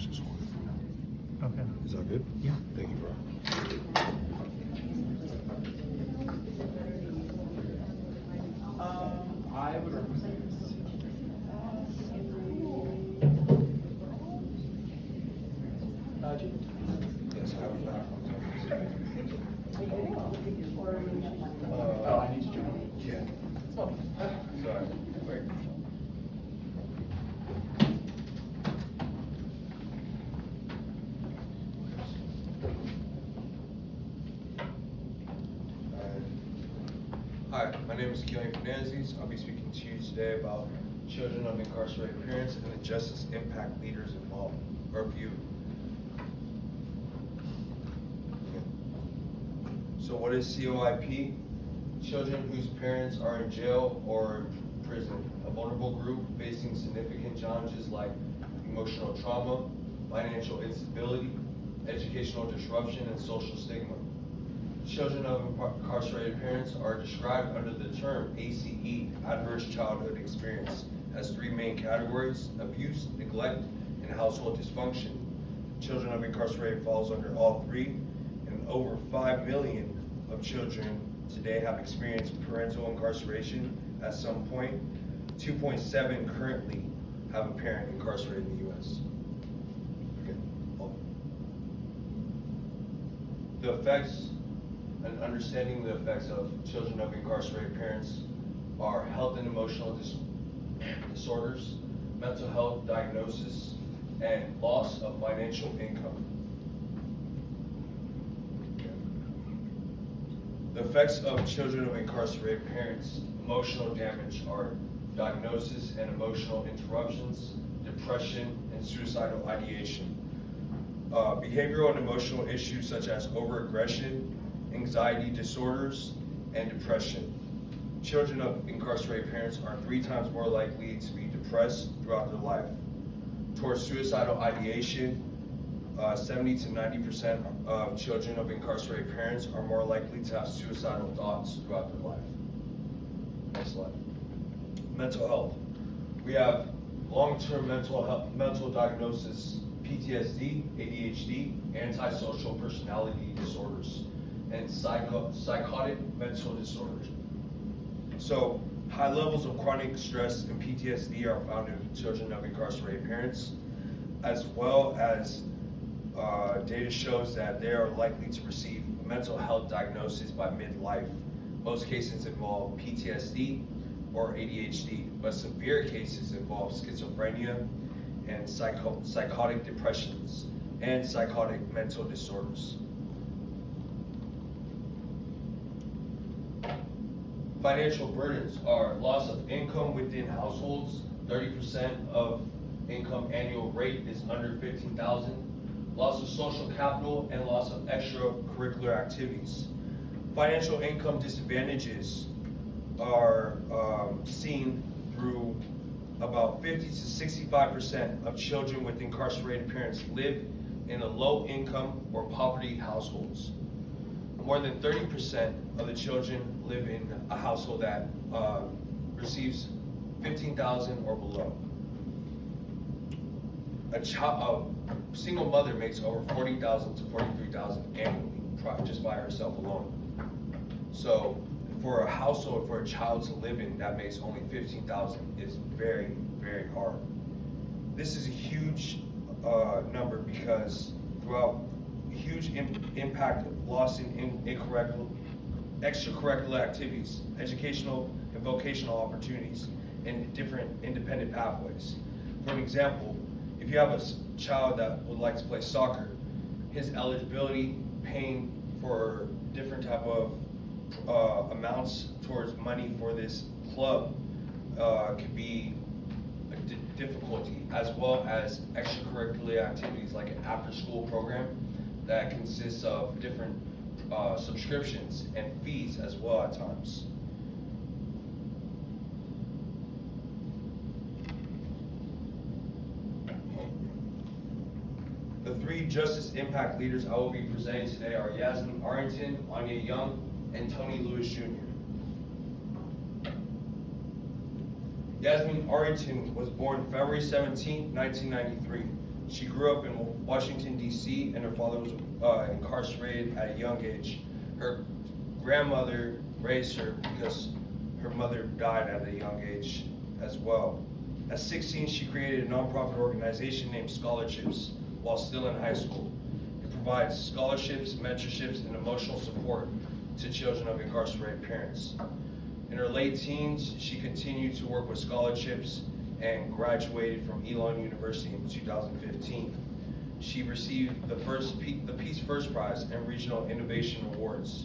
just hold it for now. Okay. Is that good? Yeah. Thank you, bro. I would represent. Yes, I have it back. Oh, I need to join. Yeah. Oh, Sorry. Wait. Hi, my name is Keoni. I'll be speaking to you today about children of incarcerated parents and the justice impact leaders involved, or a few. So what is COIP? Children whose parents are in jail or prison, a vulnerable group facing significant challenges like emotional trauma, financial instability, educational disruption, and social stigma. Children of incarcerated parents are described under the term ACE, Adverse Childhood Experience, as three main categories: abuse, neglect, and household dysfunction. Children of incarcerated falls under all three, and over 5 million of children today have experienced parental incarceration at some point. 2.7 currently have a parent incarcerated in the U.S. The effects and understanding the effects of children of incarcerated parents are health and emotional disorders, mental health diagnosis, and loss of financial income. The effects of children of incarcerated parents' emotional damage are diagnosis and emotional interruptions, depression, and suicidal ideation. Behavioral and emotional issues such as overaggression, anxiety disorders, and depression. Children of incarcerated parents are 3 times more likely to be depressed throughout their life. Towards suicidal ideation, 70 to 90% of children of incarcerated parents are more likely to have suicidal thoughts throughout their life. Next slide. Mental health. We have long-term mental diagnosis, PTSD, ADHD, antisocial personality disorders, and psychotic mental disorders. So, high levels of chronic stress and PTSD are found in children of incarcerated parents, as well as data shows that they are likely to receive mental health diagnosis by midlife. Most cases involve PTSD or ADHD, but severe cases involve schizophrenia and psychotic depressions and psychotic mental disorders. Financial burdens are loss of income within households. 30% of income annual rate is under $15,000. Loss of social capital and loss of extracurricular activities. Financial income disadvantages are seen through about 50 to 65% of children with incarcerated parents live in a low income or poverty households. More than 30% of the children live in a household that receives $15,000 or below. A single mother makes over $40,000 to $43,000 annually just by herself alone. So for a household, for a child to live in that makes only $15,000 is very, very hard. This is a huge number because throughout huge impact of loss in extracurricular activities, educational and vocational opportunities, and different independent pathways. For an example, if you have a child that would like to play soccer, his eligibility paying for different type of amounts towards money for this club could be a difficulty, as well as extracurricular activities like an after-school program that consists of different subscriptions and fees as well at times. The 3 justice impact leaders I will be presenting today are Yasmin Arrington, Anya Young, and Tony Lewis Jr. Yasmin Arrington was born February 17, 1993. She grew up in Washington, D.C., and her father was incarcerated at a young age. Her grandmother raised her because her mother died at a young age as well. At 16, she created a nonprofit organization named Scholarships while still in high school. It provides scholarships, mentorships, and emotional support to children of incarcerated parents. In her late teens, she continued to work with scholarships and graduated from Elon University in 2015. She received the Peace First Prize and Regional Innovation Awards.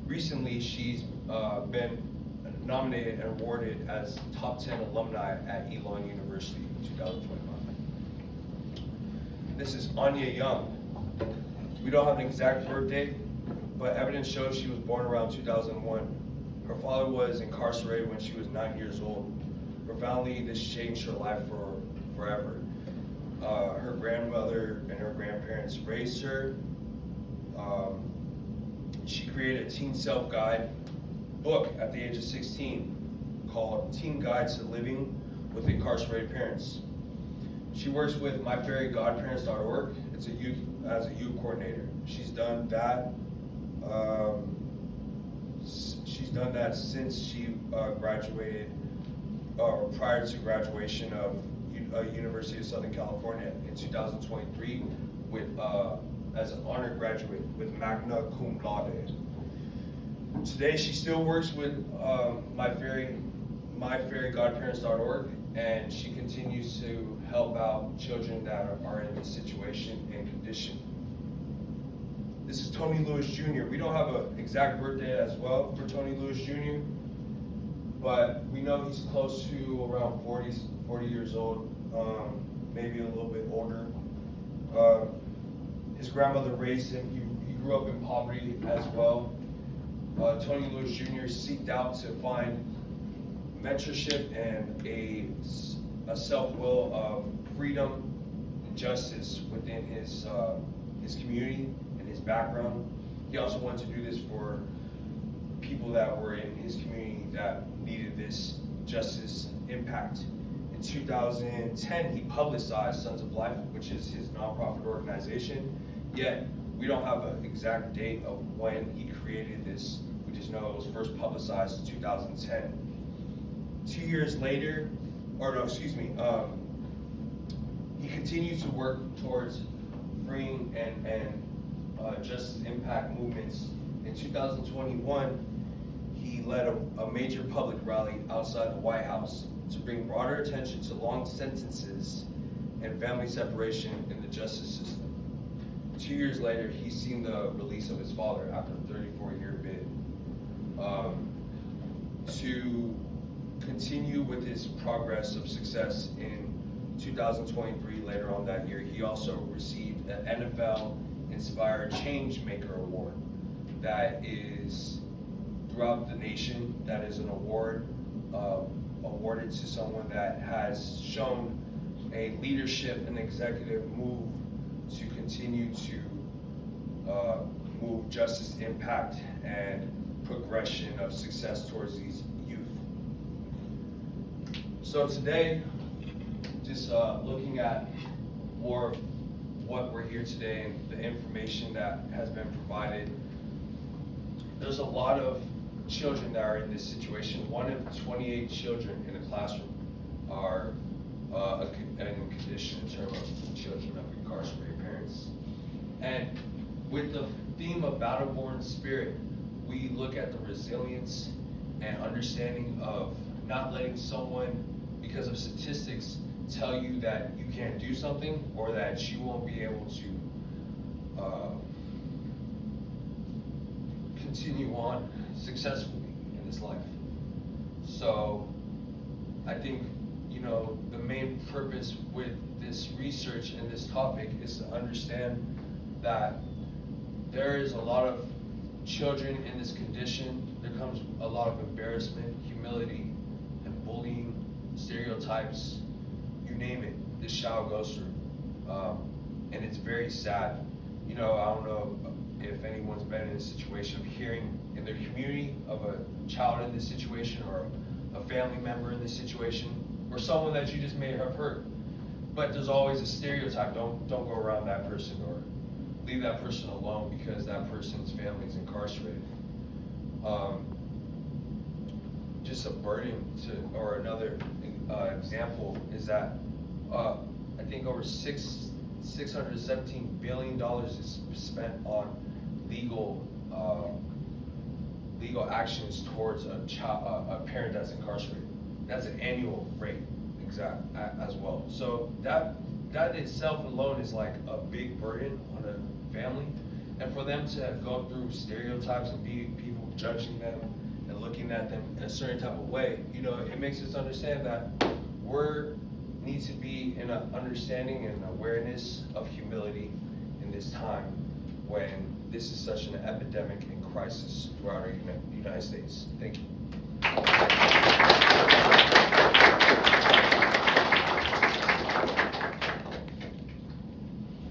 Recently, she's been nominated and awarded as Top 10 alumni at Elon University in 2021. This is Anya Young. We don't have an exact birth date, but evidence shows she was born around 2001. Her father was incarcerated when she was 9 years old. Profoundly, this changed her life forever. Her grandmother and her grandparents raised her. She created a teen self-guide book at the age of 16 called Teen Guides to Living with Incarcerated Parents. She works with myfairygodparents.org. It's as a youth coordinator. She's done that. She's done that since she graduated, or prior to graduation of University of Southern California in 2023, with as an honor graduate with magna cum laude. Today, she still works with myfairygodparents.org, and she continues to help out children that are in this situation and condition. This is Tony Lewis Jr. We don't have an exact birthday as well for Tony Lewis Jr., but we know he's close to around 40 years old, maybe a little bit older. His grandmother raised him. He grew up in poverty as well. Tony Lewis Jr. seeked out to find mentorship and a self-will of freedom and justice within his community and his background. He also wanted to do this for people that were in his community that needed this justice impact. In 2010, he publicized Sons of Life, which is his nonprofit organization, yet we don't have an exact date of when he created this. We just know it was first publicized in 2010. 2 years later, he continued to work towards freeing and justice impact movements. In 2021, he led a major public rally outside the White House to bring broader attention to long sentences and family separation in the justice system. 2 years later, he's seen the release of his father after a 34-year bid. To continue with his progress of success in 2023, later on that year, he also received an NFL Inspired Changemaker Award that is throughout the nation. That is an award awarded to someone that has shown a leadership and executive move to continue to move justice impact and progression of success towards these youth. So today, just looking at more of what we're here today and the information that has been provided, there's a lot of children that are in this situation. 1 of 28 children in a classroom are in condition in terms of children of incarcerated parents. And with the theme of battle-born spirit, we look at the resilience and understanding of not letting someone, because of statistics, tell you that you can't do something or that you won't be able to continue on successfully in this life. So I think, the main purpose with this research and this topic is to understand that there is a lot of children in this condition. There comes a lot of embarrassment, humility, and bullying, stereotypes, you name it, this child goes through. And it's very sad. I don't know if anyone's been in a situation of hearing in their community of a child in this situation or a family member in this situation, or someone that you just may have heard. but there's always a stereotype. Don't go around that person or leave that person alone because that person's family is incarcerated. Just a burden to, or another example is that I think over $617 billion is spent on legal actions towards a parent that's incarcerated. That's an annual rate, as well. So that itself alone is like a big burden on a family, and for them to go through stereotypes and be people judging them and looking at them in a certain type of way, you know, it makes us understand that we're need to be in an understanding and awareness of humility in this time when this is such an epidemic and crisis throughout our United States. Thank you.